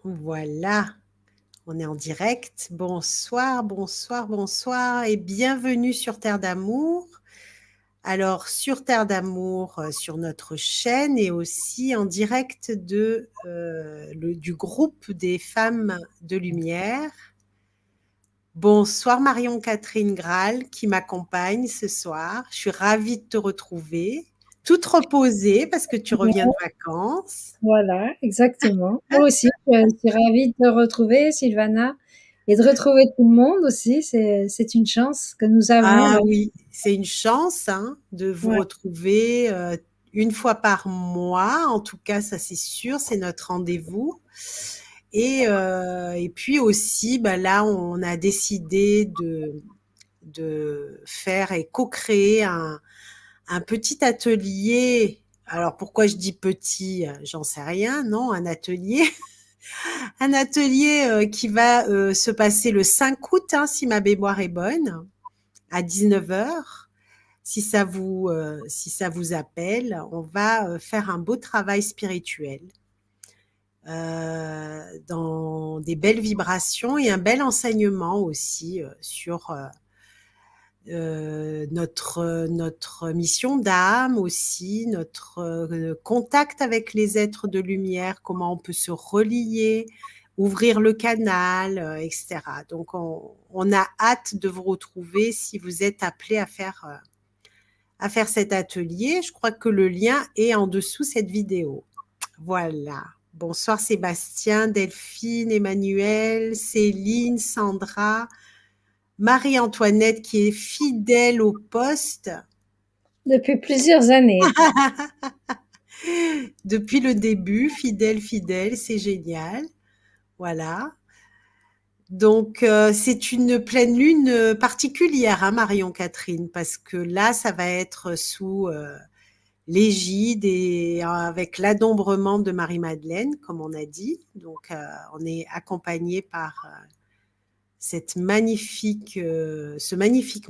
Voilà, on est en direct. Bonsoir, bonsoir, bonsoir et bienvenue sur Terre d'amour. Alors, sur Terre d'amour, sur notre chaîne et aussi en direct du groupe des femmes de lumière. Bonsoir Marion-Catherine Graal qui m'accompagne ce soir. Je suis ravie de te retrouver, toute reposée parce que tu reviens de vacances. Voilà, exactement. Moi aussi, je suis ravie de te retrouver, Sylvana, et de retrouver tout le monde aussi. C'est une chance que nous avons Ah là. oui, c'est une chance, hein, de vous Ouais, retrouver, une fois par mois. En tout cas, ça c'est sûr, c'est notre rendez-vous et puis aussi, bah, là, on a décidé de faire et co-créer un petit atelier. Alors pourquoi je dis petit? J'en sais rien, non, un atelier un atelier, qui va, se passer le 5 août, hein, si ma mémoire est bonne, à 19h. Si ça vous appelle, on va faire un beau travail spirituel dans des belles vibrations et un bel enseignement aussi sur notre mission d'âme aussi, notre contact avec les êtres de lumière, comment on peut se relier, ouvrir le canal, etc. Donc on a hâte de vous retrouver si vous êtes appelés à faire cet atelier. Je crois que le lien est en dessous cette vidéo. Voilà. Bonsoir Sébastien, Delphine, Emmanuel, Céline, Sandra, Marie-Antoinette qui est fidèle au poste depuis plusieurs années. depuis le début, fidèle, fidèle, c'est génial. Voilà. Donc, c'est une pleine lune particulière, hein, Marion Catherine, parce que là, ça va être sous l'égide et avec l'adombrement de Marie-Madeleine, comme on a dit. Donc, on est accompagné par ce magnifique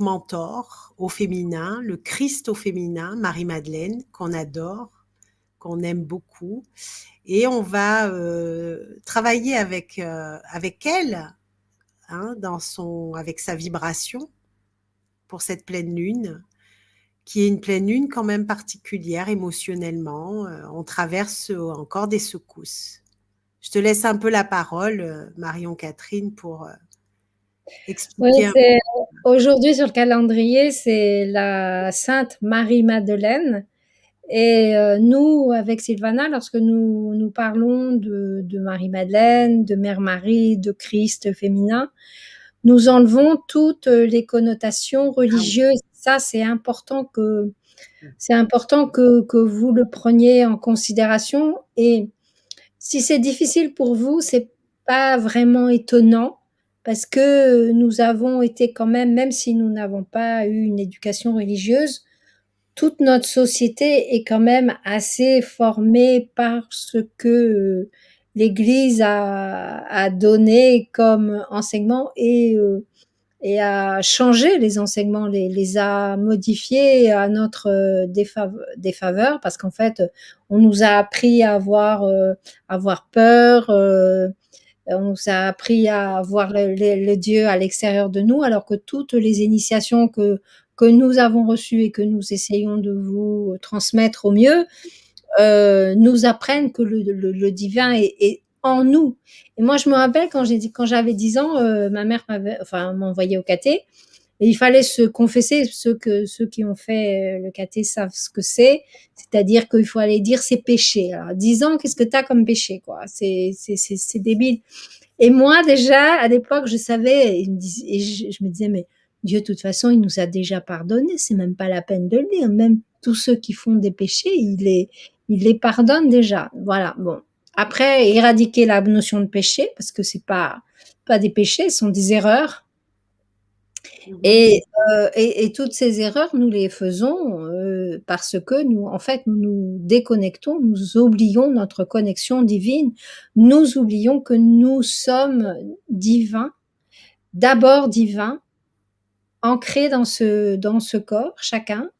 mentor au féminin, le Christ au féminin, Marie-Madeleine, qu'on adore, qu'on aime beaucoup. Et on va travailler avec elle, hein, avec sa vibration pour cette pleine lune, qui est une pleine lune quand même particulière émotionnellement. On traverse encore des secousses. Je te laisse un peu la parole, Marion Catherine, pour Oui, expliquer un c'est aujourd'hui sur le calendrier, c'est la Sainte Marie-Madeleine. Et nous, avec Sylvana, lorsque nous parlons de Marie-Madeleine, de Mère Marie, de Christ féminin, nous enlevons toutes les connotations Ah oui. religieuses. Ça, c'est important que vous le preniez en considération. Et si c'est difficile pour vous, c'est pas vraiment étonnant parce que nous avons été quand même, même si nous n'avons pas eu une éducation religieuse, toute notre société est quand même assez formée par ce que l'Église a donné comme enseignement et a changé les enseignements, les a modifiés à notre défaveur, parce qu'en fait, on nous a appris à avoir peur, on nous a appris à voir le Dieu à l'extérieur de nous, alors que toutes les initiations que nous avons reçues et que nous essayons de vous transmettre au mieux, nous apprennent que le divin est en nous. Et moi, je me rappelle quand j'avais 10 ans, ma mère m'envoyait au caté. Et il fallait se confesser. Ceux qui ont fait le caté savent ce que c'est. C'est-à-dire qu'il faut aller dire ses péchés. Alors, 10 ans, qu'est-ce que tu as comme péché, quoi? C'est débile. Et moi, déjà, à l'époque, je savais, et je me disais, mais Dieu, de toute façon, il nous a déjà pardonné. C'est même pas la peine de le dire. Même tous ceux qui font des péchés, il les pardonne déjà. Voilà. Bon. Après, éradiquer la notion de péché, parce que c'est pas des péchés, ce sont des erreurs. Mhm. Et toutes ces erreurs, nous les faisons parce que nous, en fait, nous nous déconnectons, nous oublions notre connexion divine, nous oublions que nous sommes divins, d'abord divins, ancrés dans ce corps, chacun.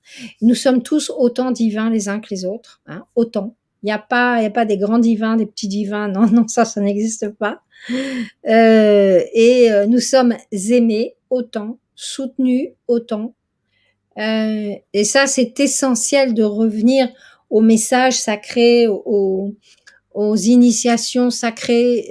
Nous sommes tous autant divins les uns que les autres, hein, autant. il y a pas des grands divins, des petits divins. Non, non, ça n'existe pas. Nous sommes aimés autant, soutenus autant. Et ça, c'est essentiel de revenir aux messages sacrés, aux initiations sacrées.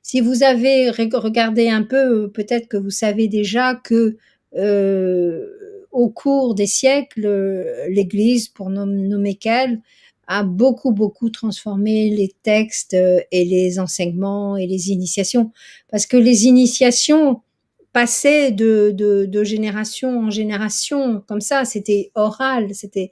Si vous avez regardé un peu, peut-être que vous savez déjà que euh, au cours des siècles, l'Église, pour nommer qu'elle, a beaucoup transformé les textes et les enseignements et les initiations. Parce que les initiations passaient de génération en génération, comme ça, c'était oral, c'était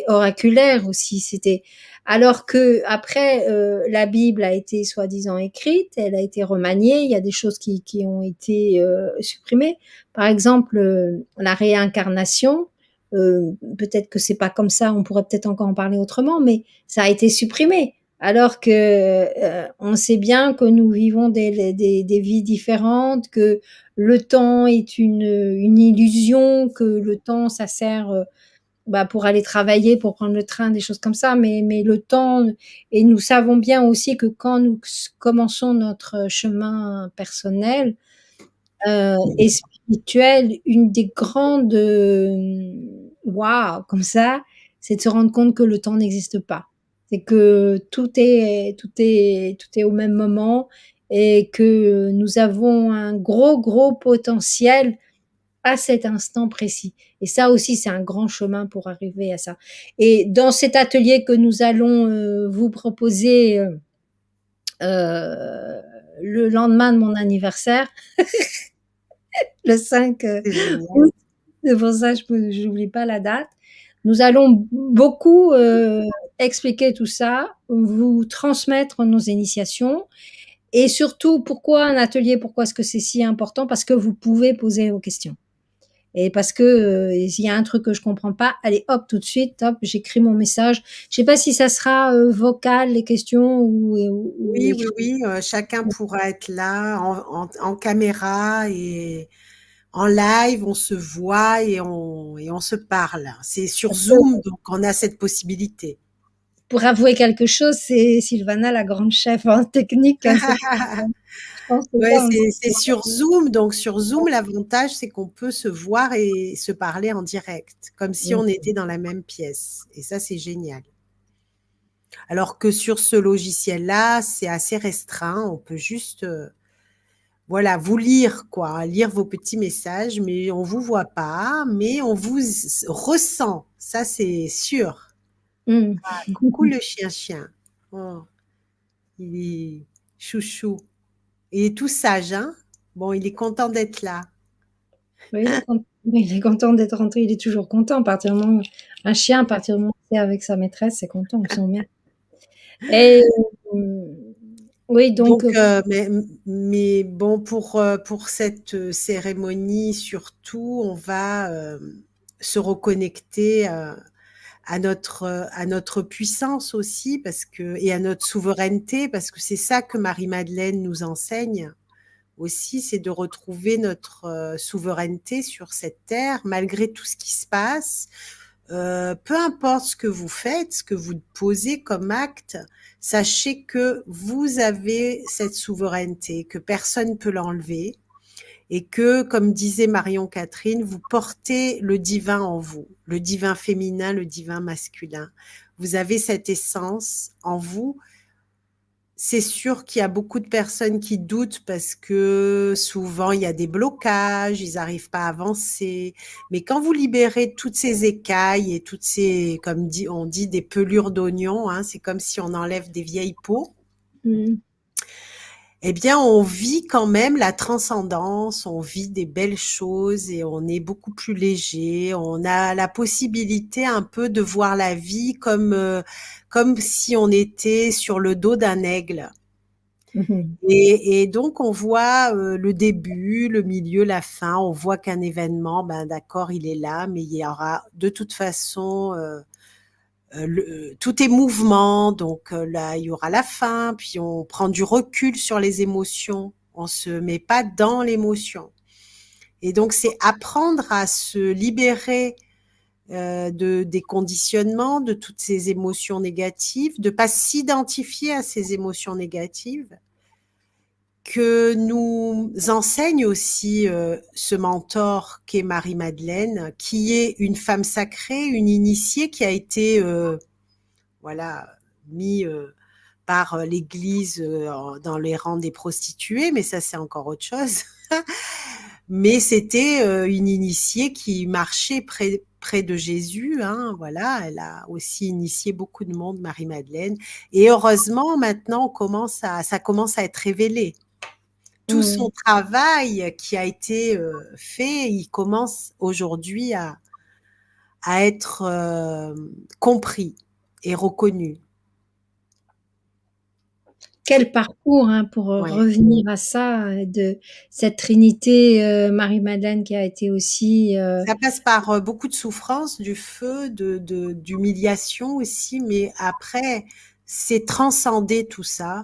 oraculaire aussi, c'était alors que après la Bible a été soi-disant écrite, elle a été remaniée, il y a des choses qui ont été supprimées. Par exemple, la réincarnation, peut-être que c'est pas comme ça, on pourrait peut-être encore en parler autrement, mais ça a été supprimé. Alors que on sait bien que nous vivons des vies différentes, que le temps est une illusion, que le temps ça sert pour aller travailler, pour prendre le train, des choses comme ça, mais le temps, et nous savons bien aussi que quand nous commençons notre chemin personnel et spirituel, une des grandes waouh, comme ça, c'est de se rendre compte que le temps n'existe pas. C'est que tout est au même moment et que nous avons un gros potentiel à cet instant précis. Et ça aussi, c'est un grand chemin pour arriver à ça. Et dans cet atelier que nous allons vous proposer le lendemain de mon anniversaire, le 5 C'est génial. août, c'est pour ça que je n'oublie pas la date, nous allons beaucoup expliquer tout ça, vous transmettre nos initiations et surtout pourquoi un atelier, pourquoi est-ce que c'est si important, parce que vous pouvez poser vos questions. Et parce que s'il y a un truc que je comprends pas, allez hop tout de suite, hop, j'écris mon message. Je sais pas si ça sera vocal les questions ou Oui, oui, écrit. oui, chacun pourra être là en caméra et en live, on se voit et on se parle. C'est sur Zoom, donc on a cette possibilité. Pour avouer quelque chose, c'est Sylvana la grande chef en technique. Hein, je pense que Ouais, ça, on c'est sur Zoom. Donc sur Zoom, l'avantage, c'est qu'on peut se voir et se parler en direct, comme si on était dans la même pièce. Et ça, c'est génial. Alors que sur ce logiciel-là, c'est assez restreint. On peut juste, voilà, vous lire, quoi, lire vos petits messages, mais on vous voit pas, mais on vous ressent. Ça, c'est sûr. Mm. Coucou le chien-chien. Oh, il est chouchou. Il est tout sage, hein? Bon, il est content d'être là. Oui, il est content d'être rentré, il est toujours content. À partir du moment, un chien, à partir du moment où c'est avec sa maîtresse, c'est content, on sent bien. Et oui, donc, Donc, mais bon, pour cette cérémonie, surtout, on va se reconnecter à notre puissance aussi, parce que, et à notre souveraineté, parce que c'est ça que Marie-Madeleine nous enseigne aussi, c'est de retrouver notre souveraineté sur cette terre, malgré tout ce qui se passe. Peu importe ce que vous faites, ce que vous posez comme acte, sachez que vous avez cette souveraineté, que personne ne peut l'enlever et que, comme disait Marion Catherine, vous portez le divin en vous, le divin féminin, le divin masculin. Vous avez cette essence en vous. C'est sûr qu'il y a beaucoup de personnes qui doutent parce que souvent il y a des blocages, ils n'arrivent pas à avancer. Mais quand vous libérez toutes ces écailles et toutes ces, comme on dit, des pelures d'oignon, hein, c'est comme si on enlève des vieilles peaux. mm, Eh bien, on vit quand même la transcendance, on vit des belles choses et on est beaucoup plus léger. On a la possibilité un peu de voir la vie comme si on était sur le dos d'un aigle. mhm, Et donc, on voit le début, le milieu, la fin. On voit qu'un événement, ben d'accord, il est là, mais il y aura de toute façon, tout est mouvement. Donc là, il y aura la fin, puis on prend du recul sur les émotions. On se met pas dans l'émotion. Et donc, c'est apprendre à se libérer des conditionnements, de toutes ces émotions négatives, de ne pas s'identifier à ces émotions négatives, que nous enseigne aussi ce mentor qu'est Marie-Madeleine, qui est une femme sacrée, une initiée qui a été voilà, mis par l'Église dans les rangs des prostituées, mais ça c'est encore autre chose. Mais c'était une initiée qui marchait près de Jésus, hein, voilà, elle a aussi initié beaucoup de monde, Marie-Madeleine. Et heureusement, maintenant, ça commence à être révélé. Tout son Mmh. travail qui a été fait, il commence aujourd'hui à être compris et reconnu. Quel parcours, hein, pour Ouais. revenir à ça, de cette trinité, Marie-Madeleine qui a été aussi, Ça passe par beaucoup de souffrance, du feu, d'humiliation aussi, mais après, c'est transcender tout ça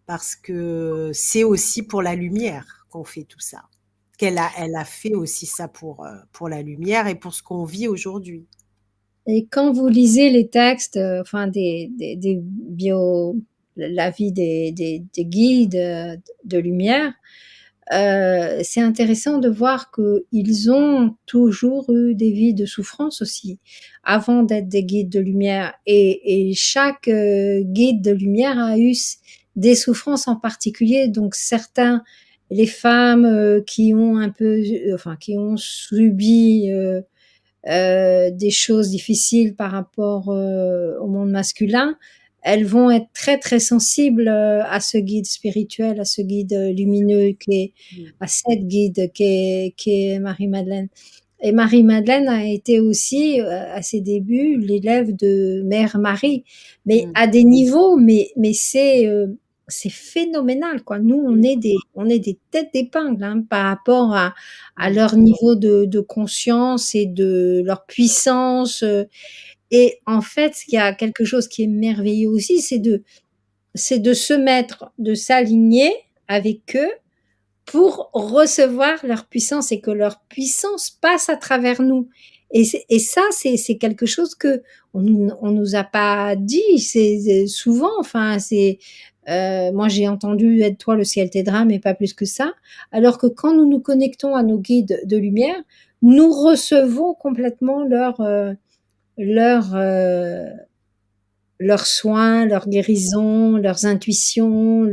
parce que c'est aussi pour la lumière qu'on fait tout ça. Elle a fait aussi ça pour la lumière et pour ce qu'on vit aujourd'hui. et quand vous lisez les textes, enfin des bio la vie des guides, de lumière, c'est intéressant de voir qu'ils ont toujours eu des vies de souffrance aussi, avant d'être des guides de lumière. Et chaque guide de lumière a eu des souffrances en particulier. Donc certains, les femmes qui ont un peu, enfin qui ont subi des choses difficiles par rapport au monde masculin, elles vont être très très sensibles à ce guide spirituel, à ce guide lumineux Mm. à cette guide qui est Marie-Madeleine. Et Marie-Madeleine a été aussi, à ses débuts, l'élève de Mère Marie, mais Mm. à des niveaux, mais c'est phénoménal, quoi. Nous, on est des têtes d'épingle, hein, par rapport à Mm. leur niveau de conscience et de leur puissance. Et en fait, il y a quelque chose qui est merveilleux aussi, c'est de se mettre, de s'aligner avec eux pour recevoir leur puissance et que leur puissance passe à travers nous. Et ça, c'est quelque chose que on nous a pas dit. C'est souvent, enfin, c'est moi j'ai entendu aide-toi, le ciel t'aidera, mais pas plus que ça. Alors que quand nous nous connectons à nos guides de lumière, nous recevons complètement leur leurs soins, leurs guérisons, leurs intuitions,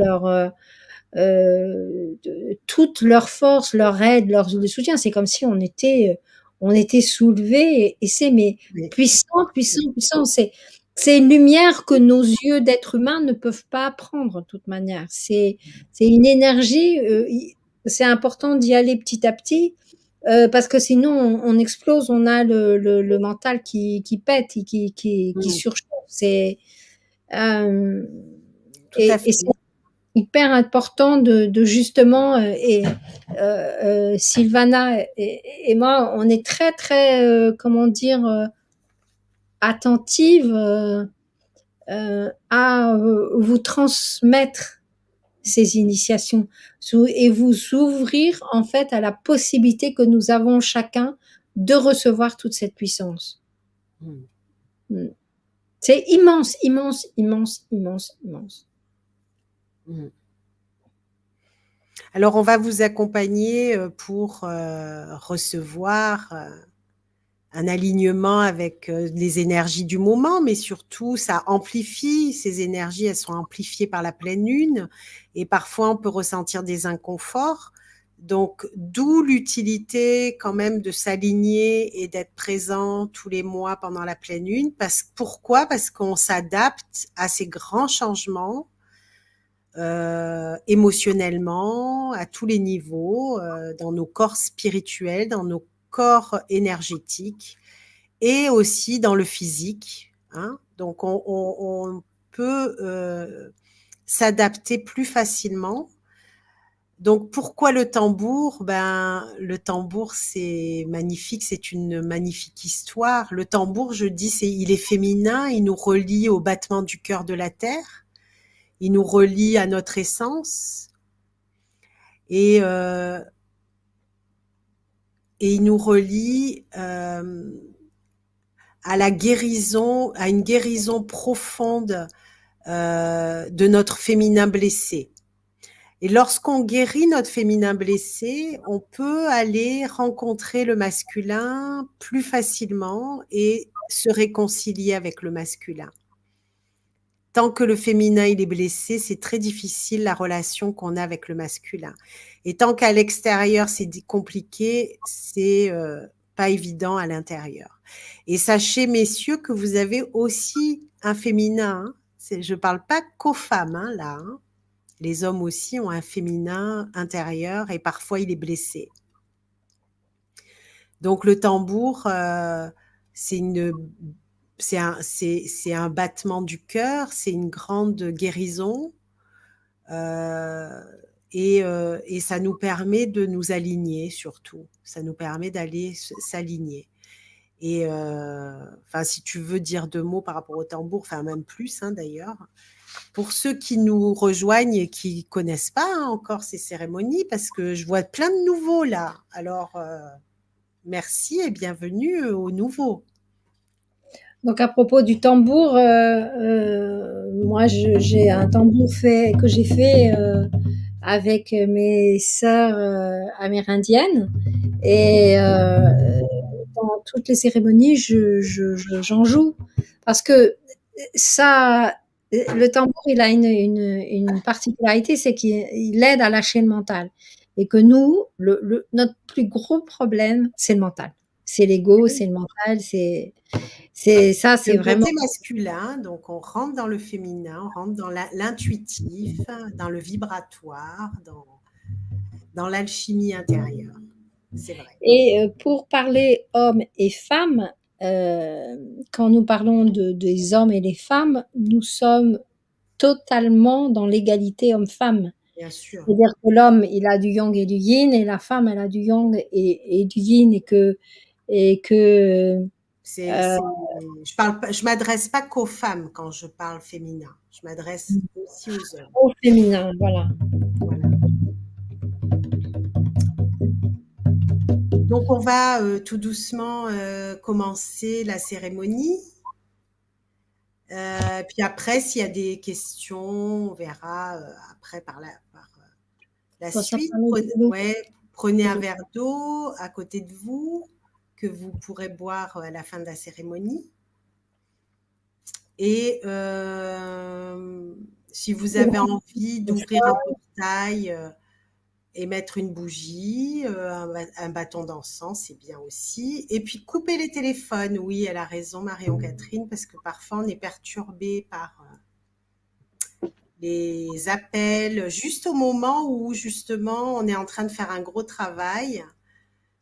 toute leur force, leur aide, leur soutien. C'est comme si on était soulevés et c'est mais Oui. puissant, puissant, puissant. C'est une lumière que nos yeux d'être humain ne peuvent pas prendre de toute manière. C'est une énergie. C'est important d'y aller petit à petit parce que sinon on explose. On a le mental qui pète, et qui Mm. surchauffe. C'est euh, Tout à fait. c'est hyper important de justement Sylvana et moi on est très très comment dire attentive à vous transmettre ces initiations et vous ouvrir en fait à la possibilité que nous avons chacun de recevoir toute cette puissance. Mm. Mm. C'est immense, immense, immense, immense, immense. Mm. Alors, on va vous accompagner pour recevoir un alignement avec les énergies du moment, mais surtout, ça amplifie, ces énergies, elles sont amplifiées par la pleine lune, et parfois, on peut ressentir des inconforts. Donc, d'où l'utilité quand même de s'aligner et d'être présent tous les mois pendant la pleine lune. Pourquoi? Parce qu'on s'adapte à ces grands changements émotionnellement, à tous les niveaux, dans nos corps spirituels, dans nos corps énergétiques et aussi dans le physique. Hein. Donc, on peut s'adapter plus facilement. Donc, pourquoi le tambour? Ben, le tambour, c'est magnifique, c'est une magnifique histoire. Le tambour, je dis, il est féminin, il nous relie au battement du cœur de la terre. Il nous relie à notre essence et, il nous relie à la guérison, à une guérison profonde de notre féminin blessé. Et lorsqu'on guérit notre féminin blessé, on peut aller rencontrer le masculin plus facilement et se réconcilier avec le masculin. Tant que le féminin il est blessé, c'est très difficile la relation qu'on a avec le masculin. Et tant qu'à l'extérieur c'est compliqué, c'est pas évident à l'intérieur. Et sachez, messieurs, que vous avez aussi un féminin. Hein. Je parle pas qu'aux femmes hein, là. Hein. Les hommes aussi ont un féminin intérieur et parfois il est blessé. Donc le tambour, c'est un battement du cœur, c'est une grande guérison et ça nous permet de nous aligner surtout. Ça nous permet d'aller s'aligner. Et si tu veux dire 2 mots par rapport au tambour, enfin même plus hein, d'ailleurs, pour ceux qui nous rejoignent et qui ne connaissent pas hein, encore ces cérémonies, parce que je vois plein de nouveaux là. Alors, merci et bienvenue aux nouveaux. Donc à propos du tambour, moi j'ai un tambour que j'ai fait avec mes sœurs amérindiennes et dans toutes les cérémonies j'en joue parce que ça le tambour il a une particularité, c'est qu'il aide à lâcher le mental et que nous notre plus gros problème c'est le mental, c'est l'ego, c'est le mental, c'est Le vraiment côté masculin, donc on rentre dans le féminin, on rentre dans l'intuitif, dans le vibratoire, dans l'alchimie intérieure. C'est vrai. et pour parler hommes et femmes, quand nous parlons des hommes et des femmes, nous sommes totalement dans l'égalité homme-femme. Bien sûr. C'est-à-dire que l'homme, il a du yang et du yin, et la femme, elle a du yang et du yin, et que euh, Je m'adresse pas qu'aux femmes quand je parle féminin. Je m'adresse aussi aux hommes. au féminin, voilà. Voilà. Donc on va tout doucement commencer la cérémonie. Puis après, s'il y a des questions, on verra après par la Bon, ça suite. permet Prenez un verre d'eau à côté de vous que vous pourrez boire à la fin de la cérémonie. Et si vous avez envie d'ouvrir un portail et mettre une bougie, un bâton d'encens, c'est bien aussi. Et puis couper les téléphones, oui, elle a raison Marion-Catherine, parce que parfois on est perturbé par les appels, juste au moment où justement on est en train de faire un gros travail.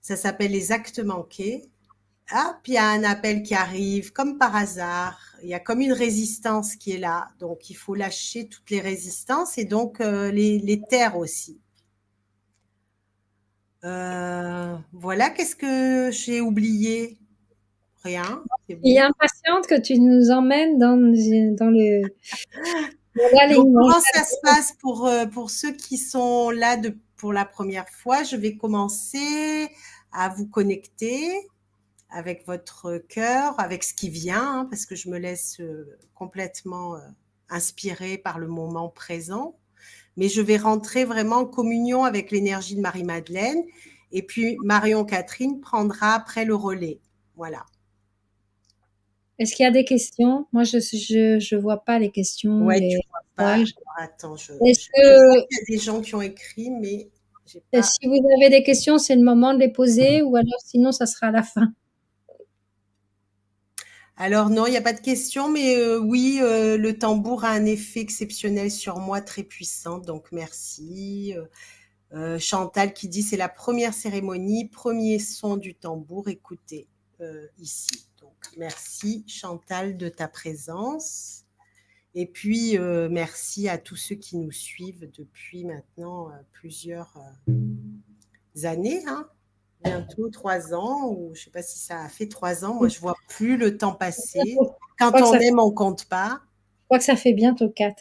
Ça s'appelle les actes manqués. Ah, puis il y a un appel qui arrive, comme par hasard. Il y a comme une résistance qui est là. Donc, il faut lâcher toutes les résistances et donc les taire aussi. Voilà, qu'est-ce que j'ai oublié? Rien, c'est Il est bon. impatiente que tu nous emmènes dans Donc, l'alignement. comment ça se passe pour ceux qui sont là pour la première fois? Je vais commencer à vous connecter avec votre cœur, avec ce qui vient, hein, parce que je me laisse complètement inspirée par le moment présent. Mais je vais rentrer vraiment en communion avec l'énergie de Marie-Madeleine. Et puis Marion-Catherine prendra après le relais. Voilà. Est-ce qu'il y a des questions? Moi, je vois pas les questions, Ouais, tu les vois pas. messages. Attends, je Est-ce vois que qu'il y a des gens qui ont écrit, mais j'ai pas. si vous avez des questions, c'est le moment de les poser, ou alors sinon, ça sera à la fin. Alors non, il n'y a pas de question, mais oui, le tambour a un effet exceptionnel sur moi, très puissant, donc merci. Chantal qui dit c'est la première cérémonie, premier son du tambour, écoutez ici. Donc merci Chantal de ta présence. Et puis merci à tous ceux qui nous suivent depuis maintenant plusieurs années, hein. Bientôt 3 ans, ou je ne sais pas si ça a fait 3 ans. Moi, je ne vois plus le temps passer. Je Quand crois que on ça, aime, on ne compte pas. je crois que ça fait bientôt 4.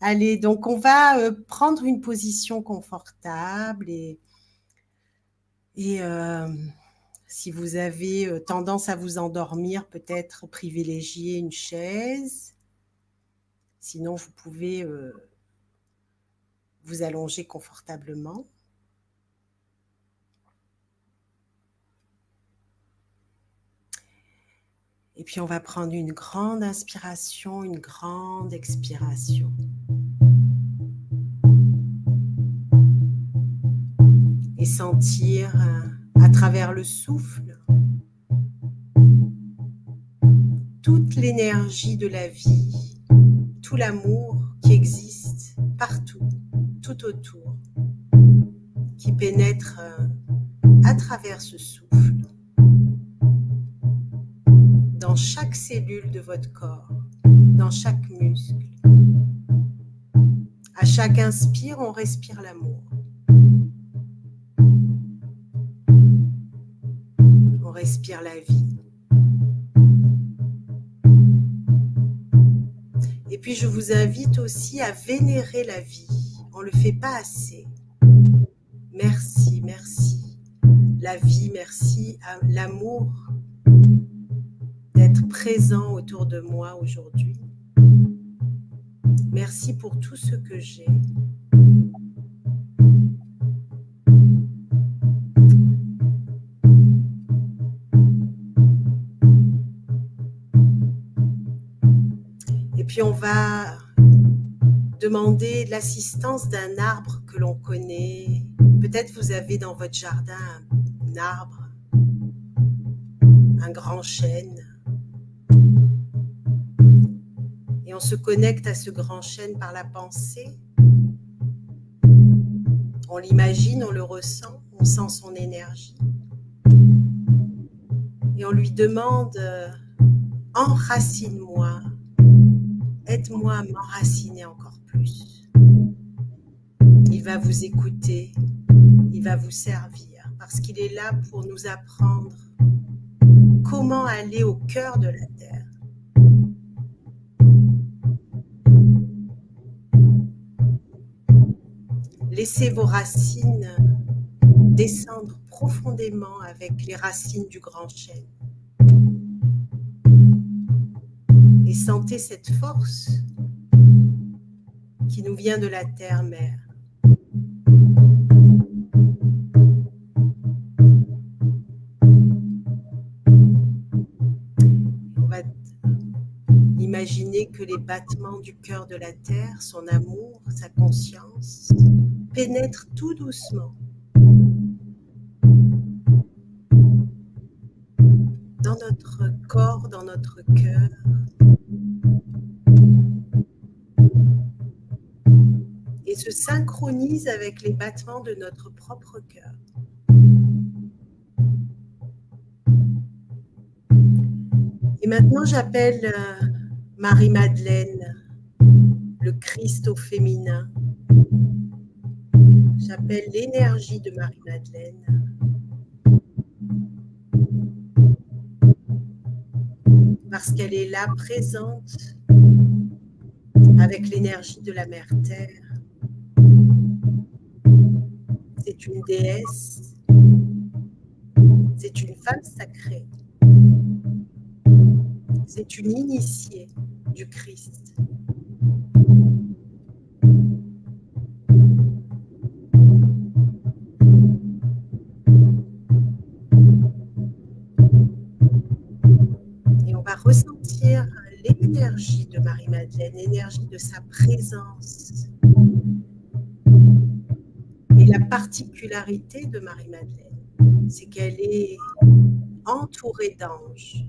Allez, donc on va prendre une position confortable et Si vous avez tendance à vous endormir, peut-être privilégier une chaise. Sinon, vous pouvez vous allonger confortablement. Et puis, on va prendre une grande inspiration, une grande expiration. Et sentir à travers le souffle toute l'énergie de la vie, tout l'amour qui existe partout, tout autour, qui pénètre à travers ce souffle, dans chaque cellule de votre corps, dans chaque muscle. À chaque inspire, on respire l'amour. On respire la vie. Et puis je vous invite aussi à vénérer la vie. On ne le fait pas assez. Merci, merci. La vie, merci à l'amour d'être présent autour de moi aujourd'hui. Merci pour tout ce que j'ai. Et puis on va demander l'assistance d'un arbre que l'on connaît. Peut-être vous avez dans votre jardin un arbre, un grand chêne. Et on se connecte à ce grand chêne par la pensée. On l'imagine, on le ressent, on sent son énergie. Et on lui demande « Enracine-moi, aide-moi à m'enraciner encore plus. » Il va vous écouter, il va vous servir, parce qu'il est là pour nous apprendre comment aller au cœur de la terre. Laissez vos racines descendre profondément avec les racines du grand chêne. Et sentez cette force qui nous vient de la terre-mère. On va imaginer que les battements du cœur de la terre, son amour, sa conscience, pénètrent tout doucement dans notre corps, dans notre cœur. Et se synchronise avec les battements de notre propre cœur. Et maintenant, j'appelle Marie-Madeleine, le Christ au féminin. J'appelle l'énergie de Marie-Madeleine. Parce qu'elle est là, présente, avec l'énergie de la Mère Terre. C'est une déesse, c'est une femme sacrée, c'est une initiée du Christ. Et on va ressentir l'énergie de Marie-Madeleine, l'énergie de sa présence. Et la particularité de Marie-Madeleine, c'est qu'elle est entourée d'anges.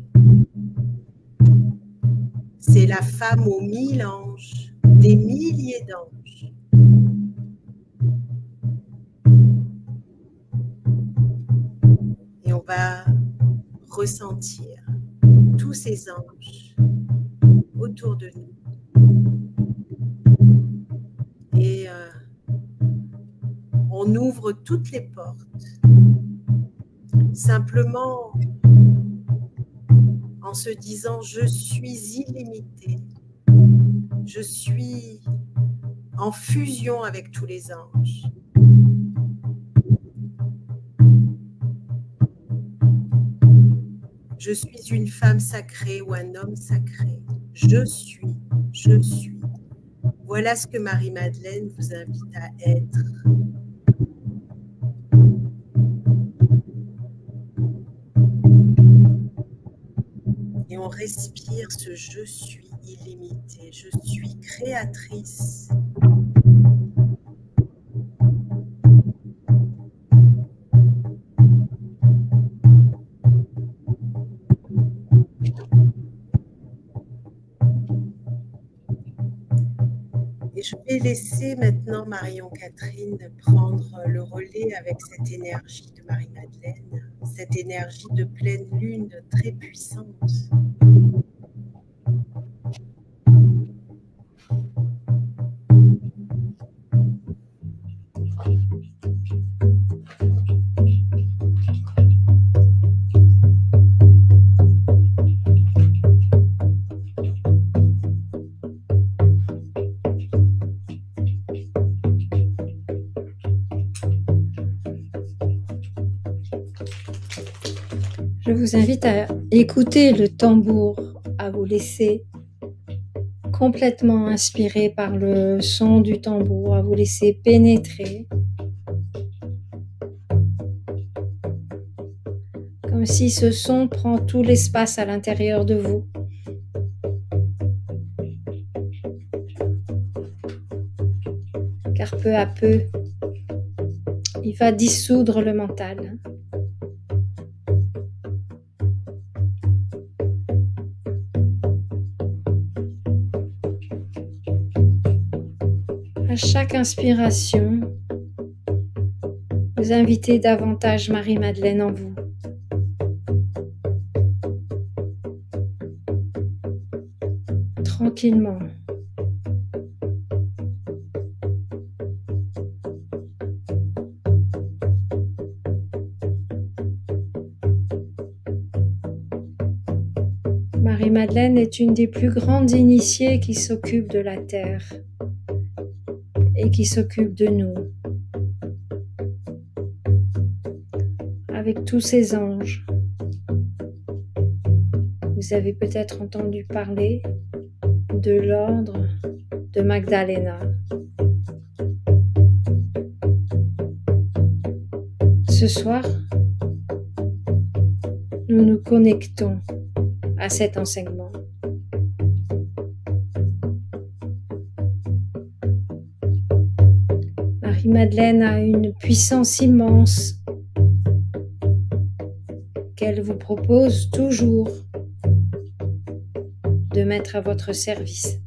C'est la femme aux 1000 anges, des milliers d'anges. Et on va ressentir tous ces anges autour de nous. Et on ouvre toutes les portes, simplement en se disant « Je suis illimité, je suis en fusion avec tous les anges. » Je suis une femme sacrée ou un homme sacré. Je suis, je suis. Voilà ce que Marie-Madeleine vous invite à être. Et on respire ce je suis illimité. Je suis créatrice. Et je vais laisser maintenant Marion-Catherine prendre le relais avec cette énergie de Marie-Madeleine, cette énergie de pleine lune très puissante. Je vous invite à écouter le tambour, à vous laisser complètement inspiré par le son du tambour, à vous laisser pénétrer, comme si ce son prend tout l'espace à l'intérieur de vous. Car peu à peu, il va dissoudre le mental. À chaque inspiration, vous invitez davantage Marie-Madeleine en vous. Tranquillement. Marie-Madeleine est une des plus grandes initiées qui s'occupe de la Terre et qui s'occupe de nous. Avec tous ces anges. Vous avez peut-être entendu parler de l'ordre de Magdalena. Ce soir, nous nous connectons à cet enseignement. Marie-Madeleine a une puissance immense qu'elle vous propose toujours de mettre à votre service.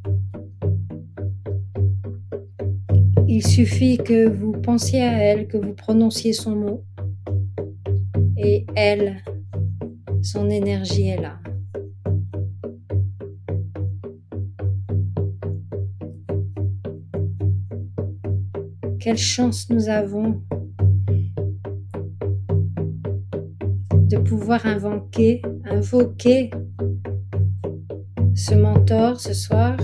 Il suffit que vous pensiez à elle, que vous prononciez son mot, et elle, son énergie est là. Quelle chance nous avons de pouvoir invoquer ce mentor ce soir.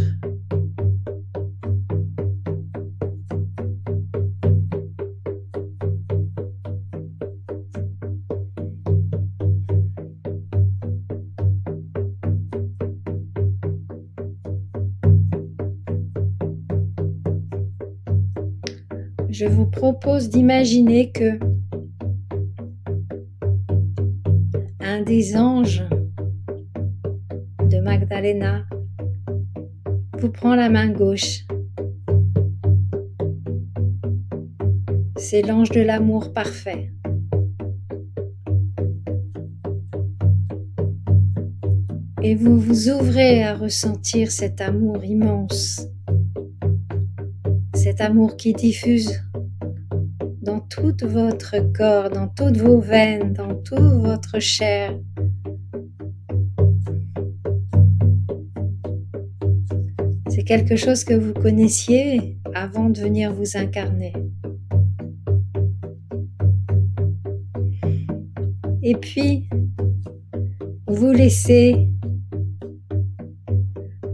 Je vous propose d'imaginer que un des anges de Magdalena vous prend la main gauche. C'est l'ange de l'amour parfait. Et vous vous ouvrez à ressentir cet amour immense, cet amour qui diffuse dans tout votre corps, dans toutes vos veines, dans toute votre chair. C'est quelque chose que vous connaissiez avant de venir vous incarner. Et puis, vous laissez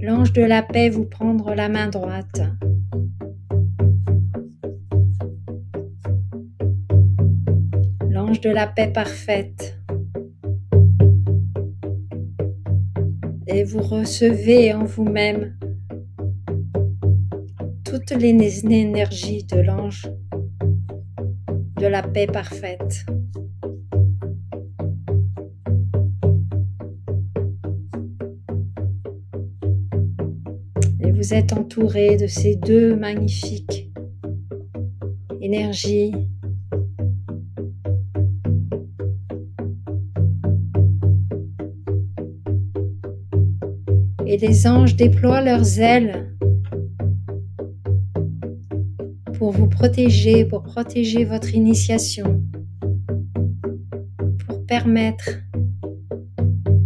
l'ange de la paix vous prendre la main droite. L'ange de la paix parfaite. et vous recevez en vous-même toutes les énergies de l'ange de la paix parfaite. Et vous êtes entouré de ces deux magnifiques énergies. Et les anges déploient leurs ailes pour vous protéger, pour protéger votre initiation, pour permettre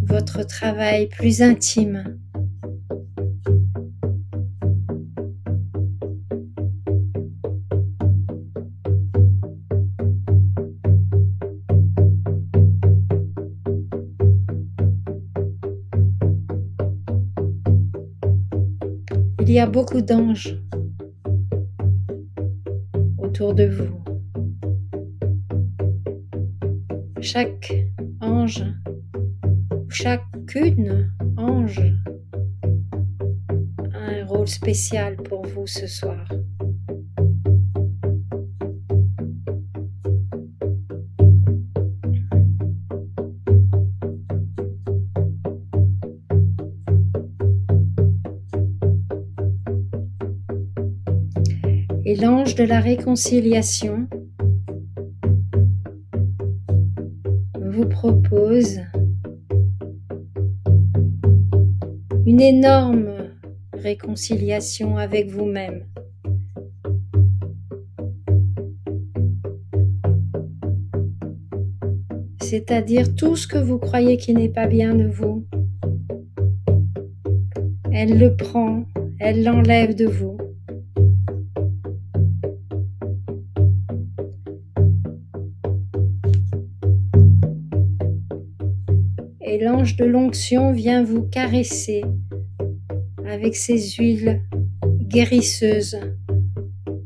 votre travail plus intime. Il y a beaucoup d'anges autour de vous. Chaque ange, chacune ange a un rôle spécial pour vous ce soir. Et l'ange de la réconciliation vous propose une énorme réconciliation avec vous-même. C'est-à-dire tout ce que vous croyez qui n'est pas bien de vous. Elle le prend, elle l'enlève de vous. Et l'ange de l'onction vient vous caresser avec ses huiles guérisseuses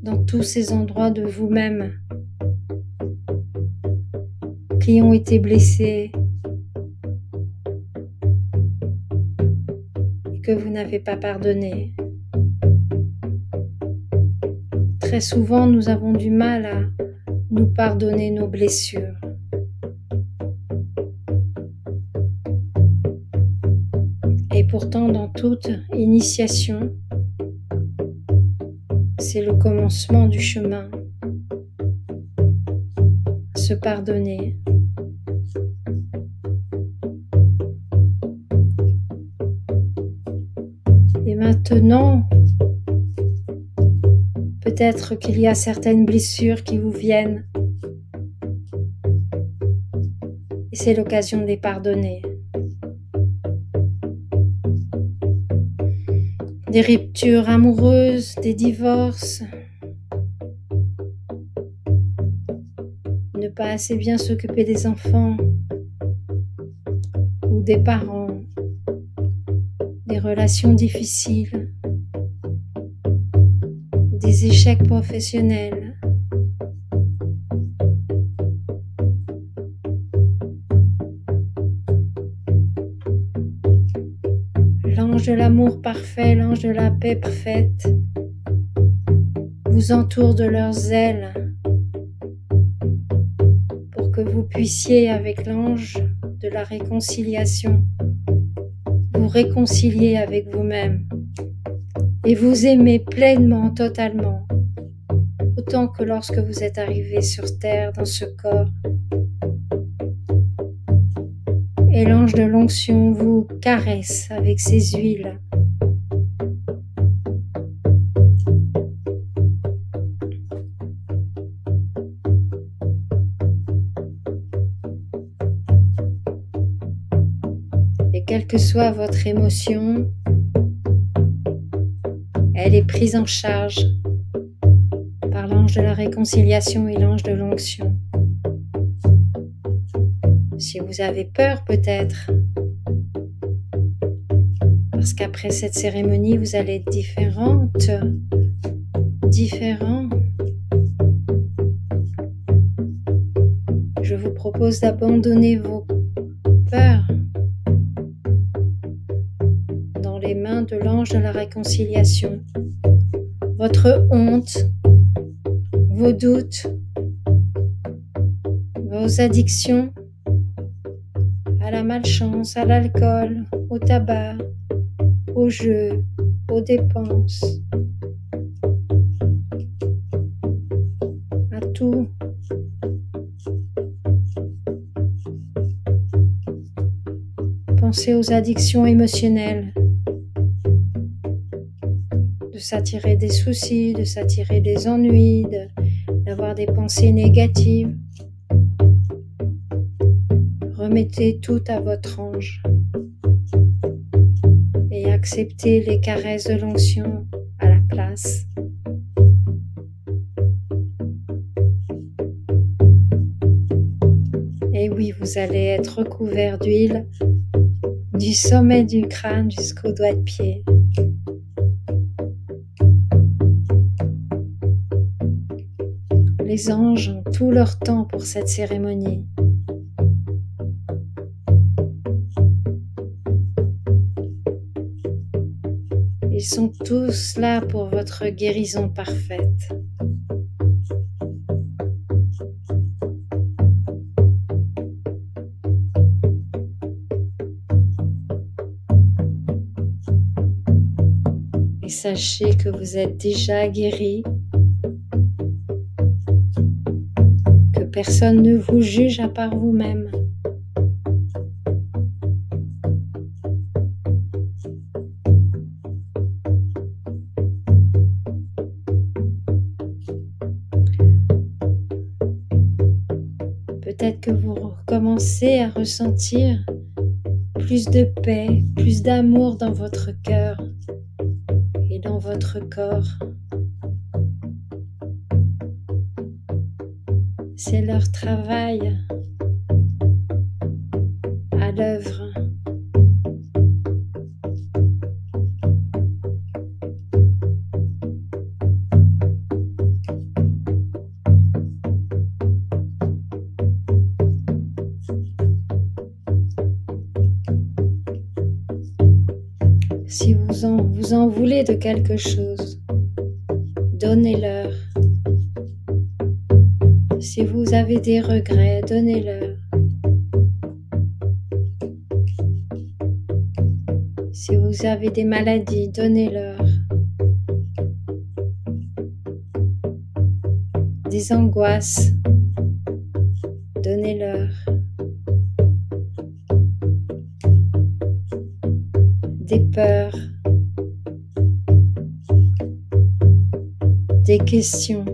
dans tous ces endroits de vous-même qui ont été blessés et que vous n'avez pas pardonné. Très souvent, nous avons du mal à nous pardonner nos blessures. Et pourtant, dans toute initiation, c'est le commencement du chemin. Se pardonner. Et maintenant, peut-être qu'il y a certaines blessures qui vous viennent. Et c'est l'occasion de les pardonner. Des ruptures amoureuses, des divorces, ne pas assez bien s'occuper des enfants ou des parents, des relations difficiles, des échecs professionnels. L'ange de l'amour parfait, l'ange de la paix parfaite vous entoure de leurs ailes pour que vous puissiez, avec l'ange de la réconciliation, vous réconcilier avec vous-même et vous aimer pleinement, totalement, autant que lorsque vous êtes arrivé sur terre dans ce corps. Et l'ange de l'onction vous caresse avec ses huiles. Et quelle que soit votre émotion, elle est prise en charge par l'ange de la réconciliation et l'ange de l'onction. Si vous avez peur peut-être, parce qu'après cette cérémonie, vous allez être différent, je vous propose d'abandonner vos peurs main de l'ange de la réconciliation. Votre honte, vos doutes, vos addictions à la malchance, à l'alcool, au tabac, au jeu, aux dépenses, à tout. Pensez aux addictions émotionnelles, de s'attirer des soucis, de s'attirer des ennuis, d'avoir des pensées négatives. Remettez tout à votre ange et acceptez les caresses de l'onction à la place. Et oui, vous allez être recouvert d'huile du sommet du crâne jusqu'aux doigts de pied. Les anges ont tout leur temps pour cette cérémonie. Ils sont tous là pour votre guérison parfaite. Et sachez que vous êtes déjà guéri, que personne ne vous juge à part vous-même. Peut-être que vous recommencez à ressentir plus de paix, plus d'amour dans votre cœur et dans votre corps. C'est leur travail à l'œuvre. Si vous en voulez de quelque chose, donnez-leur. Si vous avez des regrets, donnez-leur. Si vous avez des maladies, donnez-leur. Des angoisses, donnez-leur. Des peurs, des questions.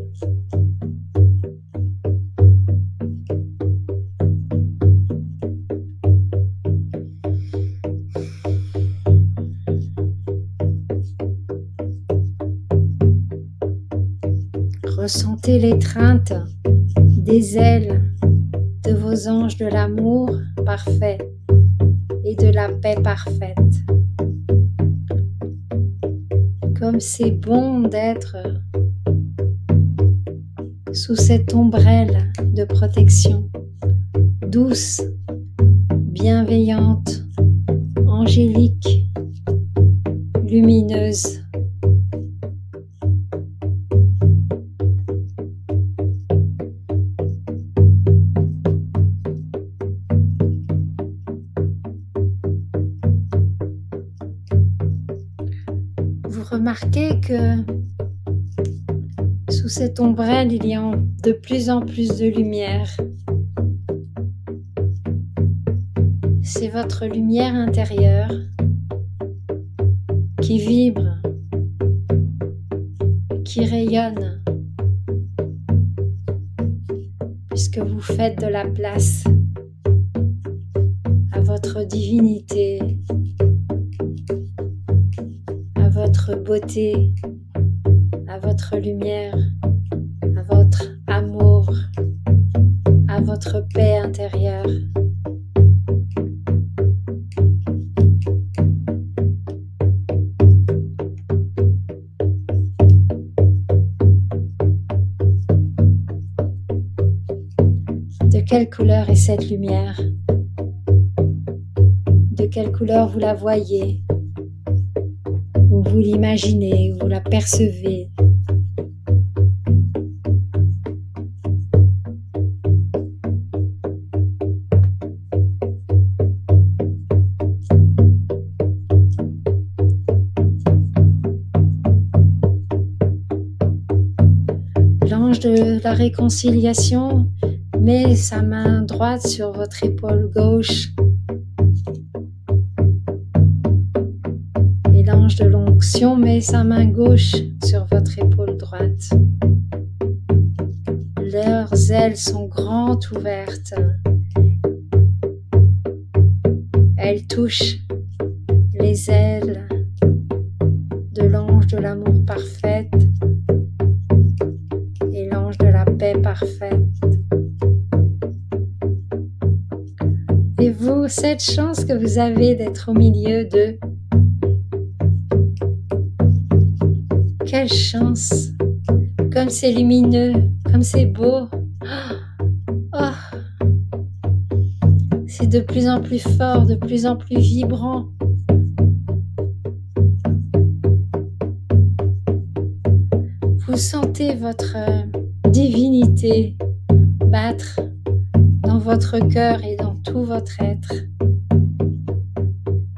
Ressentez l'étreinte des ailes de vos anges de l'amour parfait et de la paix parfaite. Comme c'est bon d'être sous cette ombrelle de protection, douce, bienveillante, angélique, lumineuse. Vous remarquez que sous cette ombrelle, il y a de plus en plus de lumière. C'est votre lumière intérieure qui vibre, qui rayonne, puisque vous faites de la place à votre divinité, à votre beauté, à votre lumière, à votre amour, à votre paix intérieure. De quelle couleur est cette lumière? De quelle couleur vous la voyez? vous l'imaginez, vous la percevez. L'ange de la réconciliation met sa main droite sur votre épaule gauche et l'ange de l'onction met sa main gauche sur votre épaule droite. Leurs ailes sont grandes ouvertes. Elles touchent les ailes de l'ange de l'amour parfaite et l'ange de la paix parfaite. Et vous, cette chance que vous avez d'être au milieu d'eux, quelle chance! Comme c'est lumineux, comme c'est beau. Oh, c'est de plus en plus fort, de plus en plus vibrant. Vous sentez votre divinité battre dans votre cœur et dans tout votre être.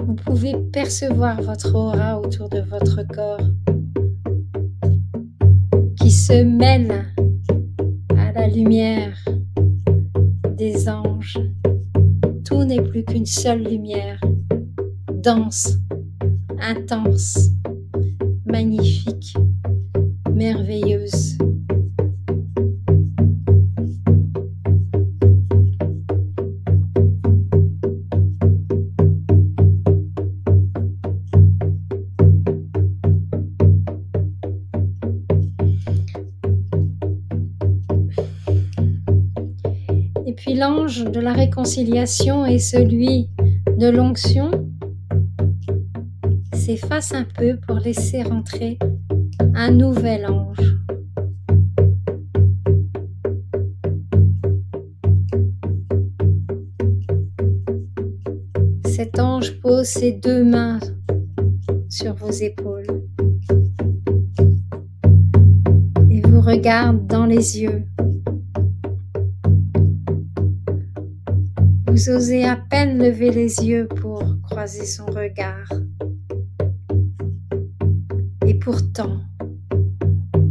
Vous pouvez percevoir votre aura autour de votre corps qui se mêle à la lumière des anges. Tout n'est plus qu'une seule lumière, dense, intense, magnifique, merveilleuse. Et puis l'ange de la réconciliation et celui de l'onction s'effacent un peu pour laisser rentrer un nouvel ange. Cet ange pose ses deux mains sur vos épaules et vous regarde dans les yeux. Vous osez à peine lever les yeux pour croiser son regard. Et pourtant,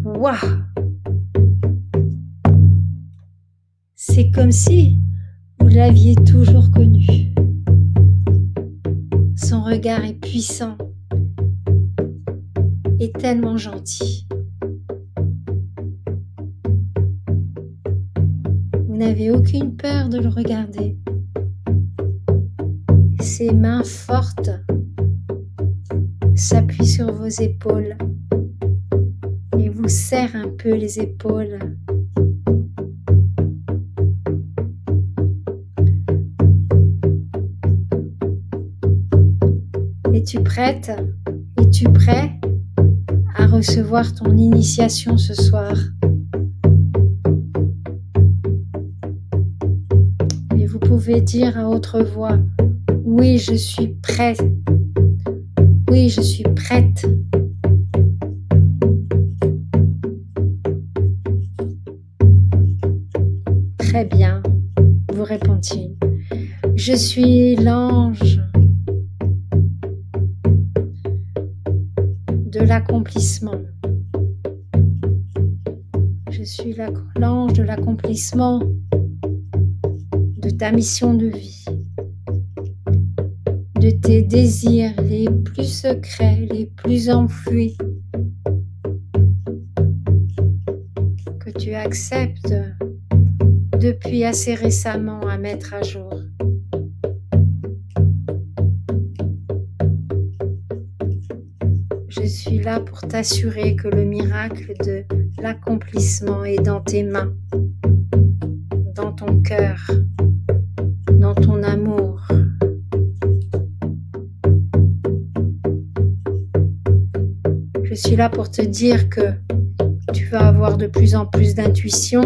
waouh! C'est comme si vous l'aviez toujours connu. Son regard est puissant et tellement gentil. Vous n'avez aucune peur de le regarder. Ses mains fortes s'appuient sur vos épaules et vous serrent un peu les épaules. Es-tu prête? Es-tu prêt à recevoir ton initiation ce soir? Et vous pouvez dire à haute voix: oui, je suis prêt. Oui, je suis prête. Très bien, vous répond-il. Je suis l'ange de l'accomplissement. Je suis l'ange de l'accomplissement de ta mission de vie, de tes désirs les plus secrets, les plus enfouis, que tu acceptes depuis assez récemment à mettre à jour. Je suis là pour t'assurer que le miracle de l'accomplissement est dans tes mains, dans ton cœur, dans ton amour. Je suis là pour te dire que tu vas avoir de plus en plus d'intuition,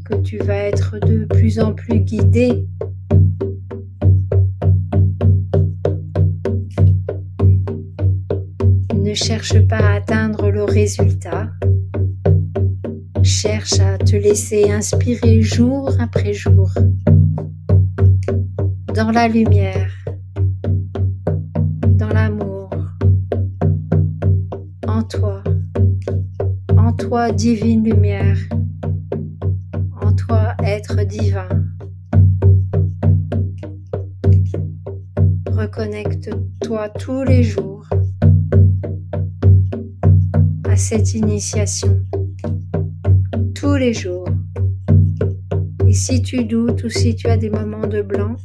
que tu vas être de plus en plus guidé. cherche pas à atteindre le résultat. Cherche à te laisser inspirer jour après jour dans la lumière, dans l'amour, en toi divine lumière, en toi être divin. Reconnecte-toi tous les jours à cette initiation, tous les jours. Et si tu doutes ou si tu as des moments de blanc,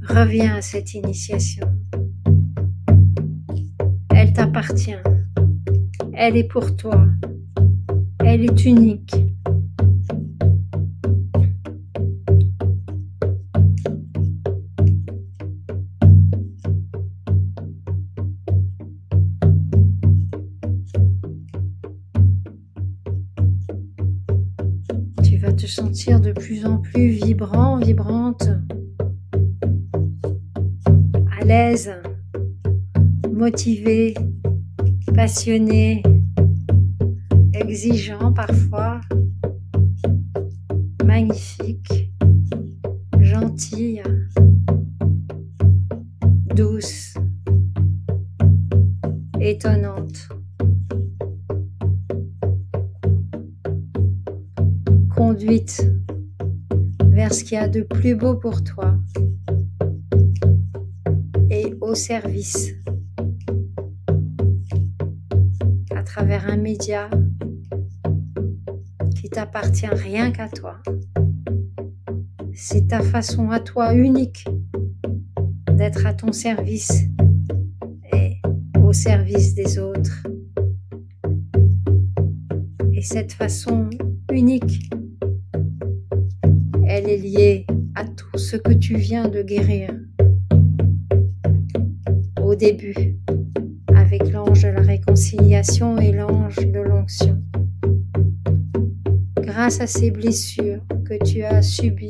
reviens à cette initiation. Elle t'appartient. Elle est pour toi. Elle est unique. Tu vas te sentir de plus en plus vibrant, vibrante, à l'aise, motivé, passionné, exigeant parfois, magnifique, gentille, douce, étonnante, conduite vers ce qu'il y a de plus beau pour toi et au service à travers un média qui t'appartient rien qu'à toi. C'est ta façon à toi unique d'être à ton service et au service des autres. Et cette façon unique, elle est liée à tout ce que tu viens de guérir au début avec l'ange de la réconciliation et l'ange de l'onction. Grâce à ces blessures que tu as subies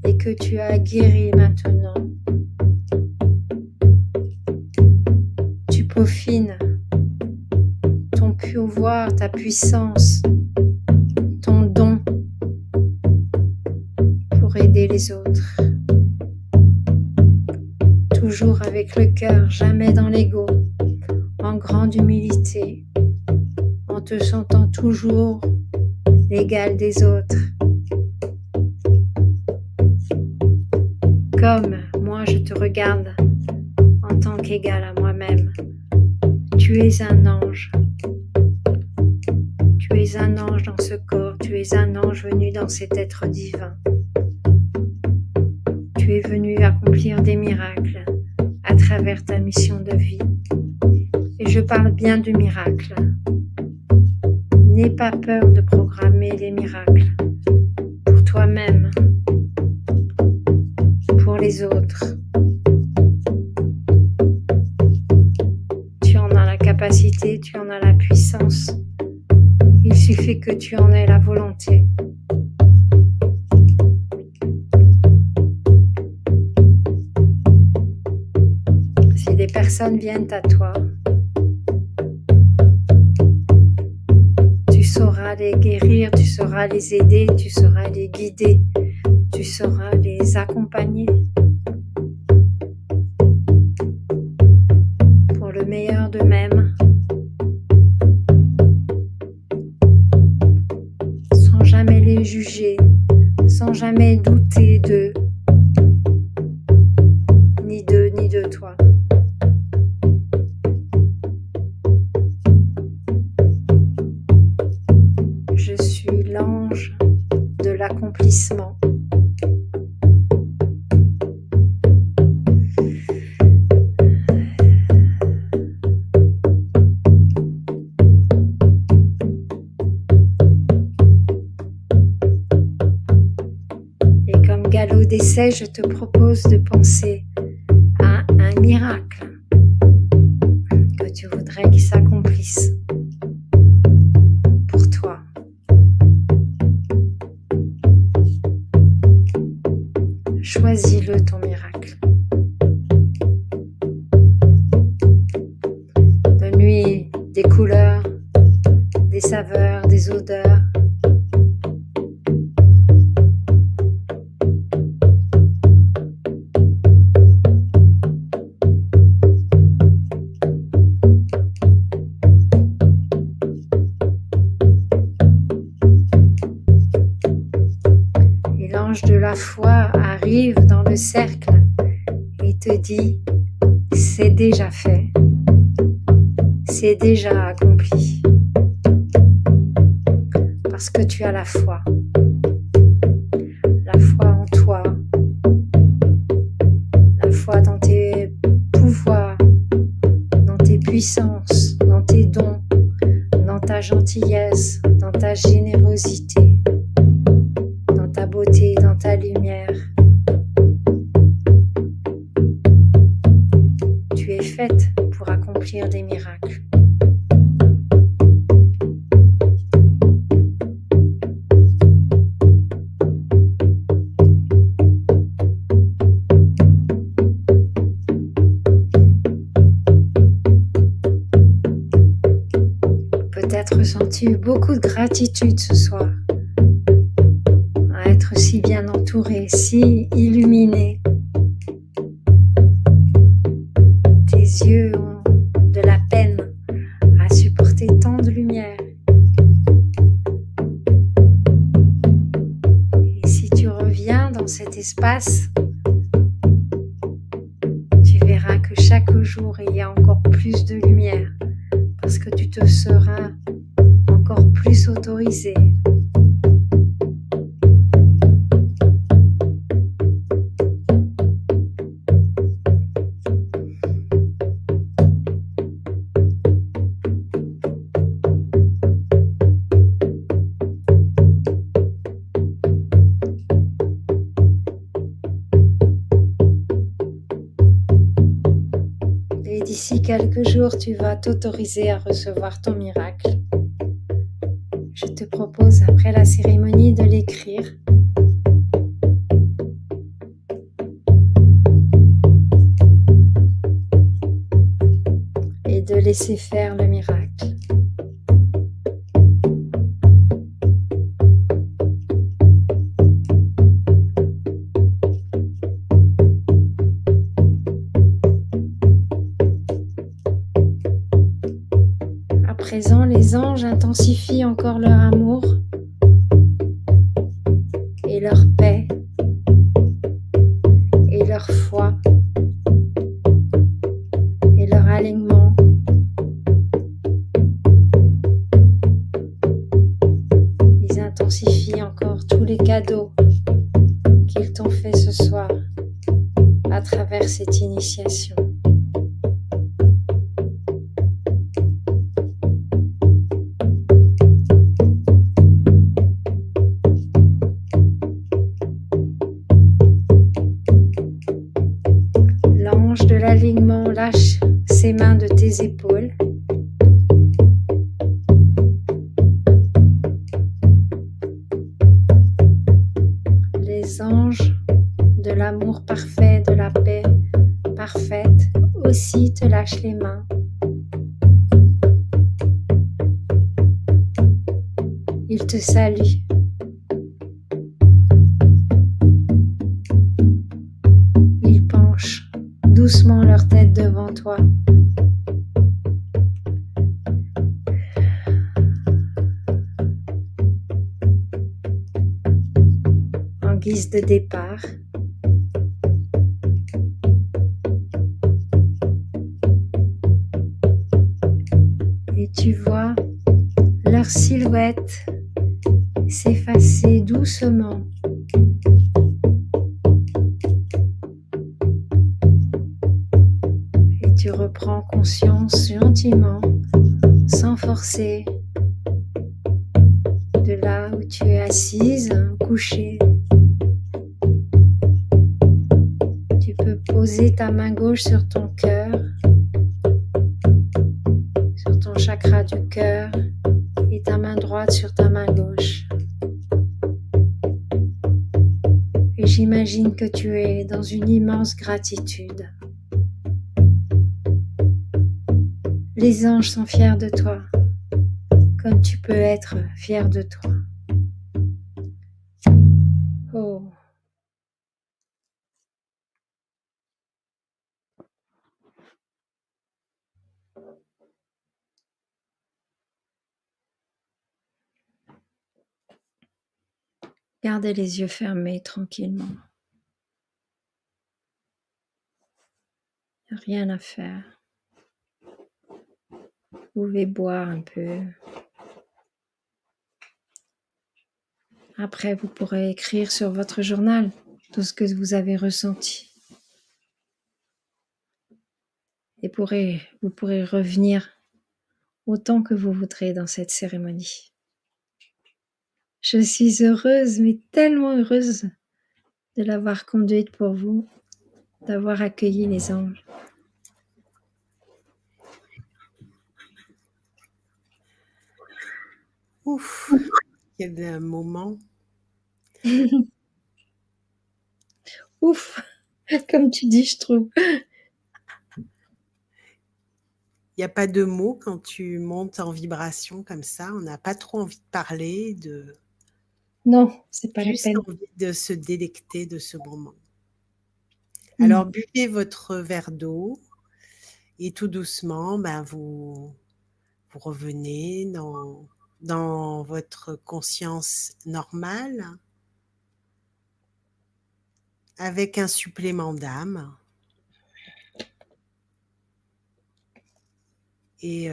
et que tu as guéries maintenant, tu peaufines ton pouvoir, ta puissance, ton don pour aider les autres. Toujours avec le cœur, jamais dans l'ego, en grande humilité, en te sentant toujours l'égal des autres. Comme moi je te regarde en tant qu'égal à moi-même. Tu es un ange. Tu es un ange dans ce corps, tu es un ange venu dans cet être divin. Tu es venu accomplir des miracles à travers ta mission de vie. Et je parle bien de miracles. N'aie pas peur de programmer les miracles pour toi-même, pour les autres. Tu en as la capacité, tu en as la puissance. Il suffit que tu en aies la volonté. Si des personnes viennent à toi, tu sauras les guérir, tu sauras les aider, tu sauras les guider, tu sauras les accompagner pour le meilleur d'eux-mêmes, sans jamais les juger, sans jamais douter d'eux, ni d'eux, ni de toi. Je suis l'ange de l'accomplissement. Et comme galop d'essai, je te propose de penser à un miracle que tu voudrais qu'il s'accomplisse pour toi. Choisis-le ton miracle. des couleurs, des saveurs, des odeurs. Et l'ange de la foi arrive dans le cercle et te dit, c'est déjà fait, c'est déjà accompli, parce que tu as la foi en toi, la foi dans tes pouvoirs, dans tes puissances, dans tes dons, dans ta gentillesse, dans ta générosité, dans ta beauté, dans ta lumière. Tu es faite pour accomplir des miracles. Peut-être ressens-tu beaucoup de gratitude ce soir à être si bien entouré, si illuminé. Tes yeux ont de la peine à supporter tant de lumière. Et si tu reviens dans cet espace, tu verras que chaque jour il y a encore plus de lumière parce que tu te seras encore plus autorisé. Et d'ici quelques jours, tu vas t'autoriser à recevoir ton miracle. Je te propose, après la cérémonie, de l'écrire. Et de laisser faire le miracle. À présent, les anges intensifient encore leur amour et leur paix et leur foi et leur alignement. Ils intensifient encore tous les cadeaux qu'ils t'ont fait ce soir à travers cette initiation. L'ange de l'alignement lâche ses mains de tes épaules. Les anges de l'amour parfait, de la paix parfaite aussi te lâchent les mains. Ils te saluent. Ils penchent doucement leur tête devant toi. En guise de départ. Et tu vois leur silhouette s'effacer doucement. Et tu reprends conscience gentiment, sans forcer, de là où tu es assise, couchée. Tu peux poser ta main gauche sur ton cœur, sur ton chakra du cœur, et ta main droite sur ta main gauche. Et j'imagine que tu es dans une immense gratitude. Les anges sont fiers de toi, comme tu peux être fier de toi. Oh, gardez les yeux fermés tranquillement. Il n'y a rien à faire. Vous pouvez boire un peu. Après, vous pourrez écrire sur votre journal tout ce que vous avez ressenti. Et vous pourrez revenir autant que vous voudrez dans cette cérémonie. Je suis heureuse, mais tellement heureuse de l'avoir conduite pour vous, d'avoir accueilli les anges. Ouf, quel moment. Ouf, comme tu dis, je trouve. Il n'y a pas de mots quand tu montes en vibration comme ça. On n'a pas trop envie de parler, Non, c'est pas la juste peine. envie de se délecter de ce moment. Mm. Alors, buvez votre verre d'eau et tout doucement, vous revenez dans votre conscience normale avec un supplément d'âme. Et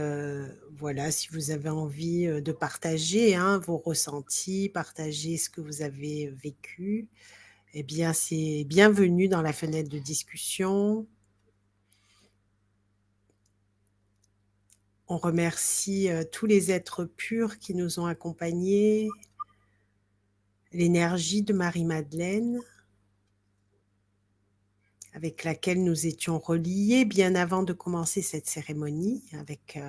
voilà, si vous avez envie de partager vos ressentis, partager ce que vous avez vécu, eh bien, c'est bienvenu dans la fenêtre de discussion. On remercie tous les êtres purs qui nous ont accompagnés, l'énergie de Marie-Madeleine, avec laquelle nous étions reliés bien avant de commencer cette cérémonie avec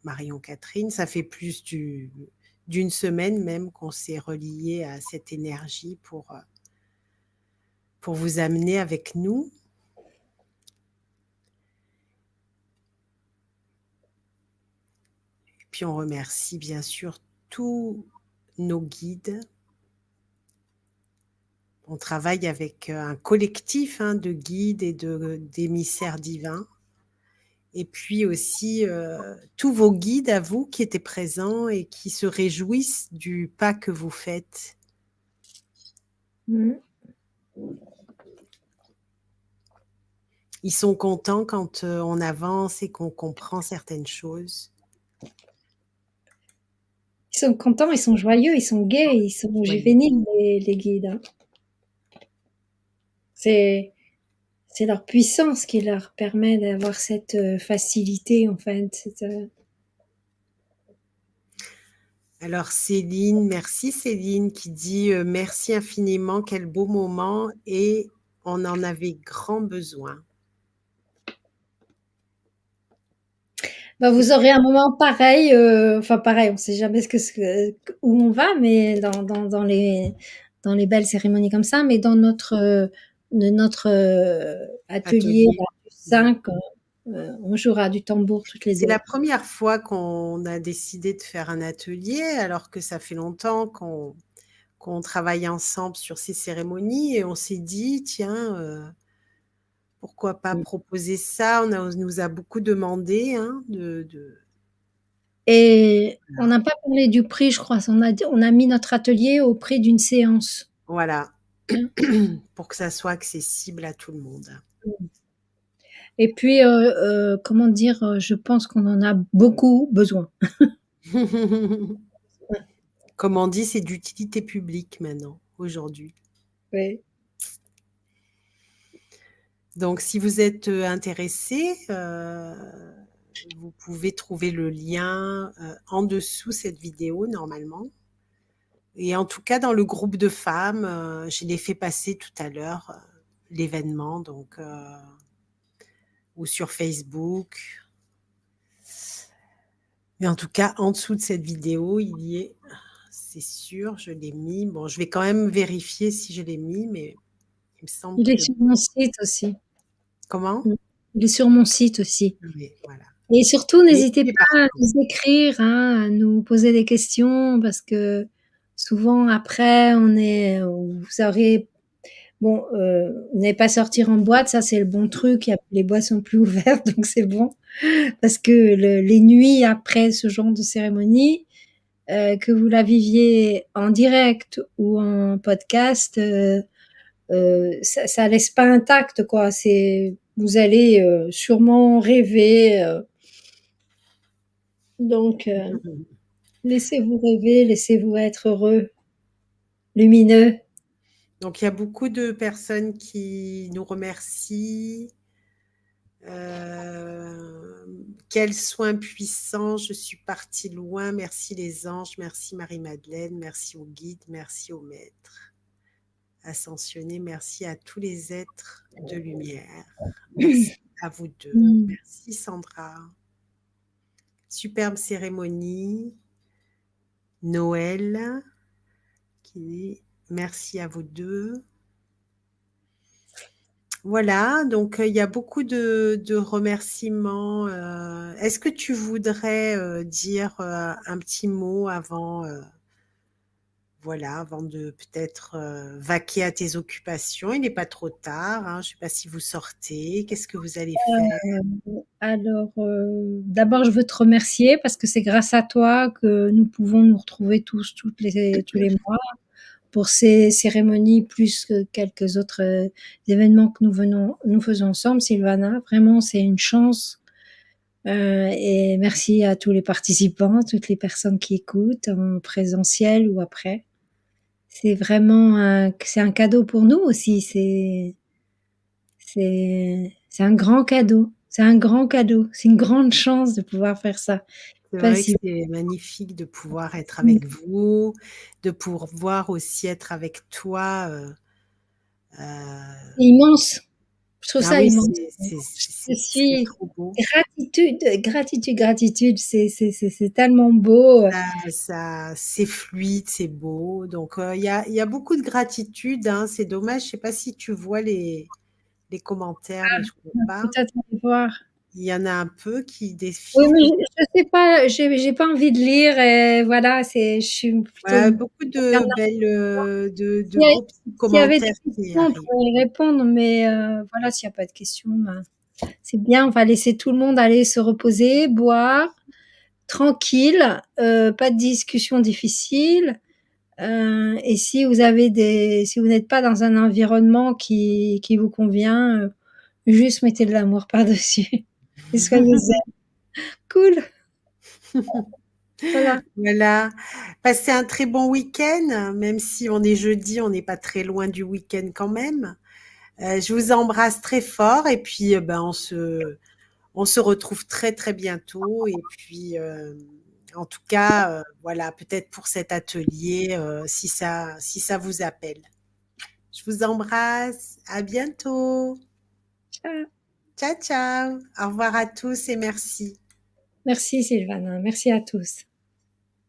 Marion Catherine. Ça fait plus d'une semaine même qu'on s'est reliés à cette énergie pour vous amener avec nous. Et puis on remercie bien sûr tous nos guides. On travaille avec un collectif de guides et d'émissaires divins. Et puis aussi tous vos guides à vous qui étaient présents et qui se réjouissent du pas que vous faites. Mm. Ils sont contents quand on avance et qu'on comprend certaines choses. Ils sont contents, ils sont joyeux, ils sont gais, ils sont juvéniles, les guides. Hein. C'est leur puissance qui leur permet d'avoir cette facilité, en fait. Alors Céline, merci Céline qui dit merci infiniment, quel beau moment et on en avait grand besoin. Vous aurez un moment pareil, pareil, on ne sait jamais où on va, mais dans les belles cérémonies comme ça, mais dans notre atelier Atelier. 5, on jouera du tambour toutes les C'est deux. la première fois qu'on a décidé de faire un atelier, alors que ça fait longtemps qu'on travaille ensemble sur ces cérémonies et on s'est dit, tiens, pourquoi pas proposer ça? On nous a beaucoup demandé Et on n'a pas parlé du prix, je crois. On a mis notre atelier au prix d'une séance. Voilà, pour que ça soit accessible à tout le monde. Et puis, comment dire, je pense qu'on en a beaucoup besoin. Comme on dit, c'est d'utilité publique maintenant, aujourd'hui. Oui. Donc, si vous êtes intéressé, vous pouvez trouver le lien en dessous cette vidéo, normalement. Et en tout cas, dans le groupe de femmes, je l'ai fait passer tout à l'heure, l'événement, ou sur Facebook. Mais en tout cas, en dessous de cette vidéo, il y est, c'est sûr, je l'ai mis. Bon, je vais quand même vérifier si je l'ai mis, mais il me semble Il est que... sur mon site aussi. Comment? Il est sur mon site aussi. Oui, voilà. Et surtout, Mais n'hésitez il est pas à partout. nous écrire, hein, à nous poser des questions parce que souvent après, vous aurez bon, vous n'allez pas sortir en boîte, ça c'est le bon truc, les boîtes sont plus ouvertes, donc c'est bon. Parce que les nuits après ce genre de cérémonie, que vous la viviez en direct ou en podcast, ça laisse pas intact, quoi. Vous allez sûrement rêver. Donc, laissez-vous rêver, laissez-vous être heureux, lumineux. Donc il y a beaucoup de personnes qui nous remercient. Quel soin puissant, je suis partie loin. Merci les anges, merci Marie-Madeleine, merci au guide, merci au maître ascensionné, merci à tous les êtres de lumière. Merci à vous deux. Mm. Merci Sandra. Superbe cérémonie. Noël qui dit merci à vous deux. Voilà, donc il y a beaucoup de remerciements. Est-ce que tu voudrais dire un petit mot avant, voilà, avant de peut-être vaquer à tes occupations? Il n'est pas trop tard, hein, je ne sais pas si vous sortez. Qu'est-ce que vous allez faire? Alors, d'abord, je veux te remercier parce que c'est grâce à toi que nous pouvons nous retrouver tous les mois pour ces cérémonies, plus que quelques autres événements que nous faisons ensemble, Sylvana. Vraiment, c'est une chance. Et merci à tous les participants, toutes les personnes qui écoutent en présentiel ou après. C'est un cadeau pour nous aussi. C'est un grand cadeau. C'est un grand cadeau. C'est une grande chance de pouvoir faire ça. C'est Pas vrai que si c'est magnifique de pouvoir être avec vous, de pouvoir aussi être avec toi. c'est immense. Je trouve Ah ça oui, immense. Je c'est suis trop beau. gratitude. C'est tellement beau. C'est fluide, c'est beau. Donc, il y a beaucoup de gratitude, hein. C'est dommage. Je sais pas si tu vois les commentaires, mais je crois pas. Peut-être aller voir. Il y en a un peu qui Oui, mais défilent. je sais pas, j'ai pas envie de lire. Et voilà, je suis plutôt Voilà, une beaucoup de belles, de S'il y a beaux petits s'il y avait des commentaires qui questions, on arrivent. pourrait y répondre, mais voilà, s'il y a pas de questions, ben, c'est bien. On va laisser tout le monde aller se reposer, boire, tranquille, pas de discussion difficile. Et si vous n'êtes pas dans un environnement qui vous convient, juste mettez de l'amour par-dessus et soyez zen. Cool, voilà. Voilà. Passez un très bon week-end, même si on est jeudi, on n'est pas très loin du week-end quand même. Je vous embrasse très fort et puis ben, on se retrouve très très bientôt. Et puis, en tout cas, voilà, peut-être pour cet atelier, si ça vous appelle. Je vous embrasse. À bientôt. Ciao. Ciao, ciao. Au revoir à tous et merci. Merci Sylvana, merci à tous.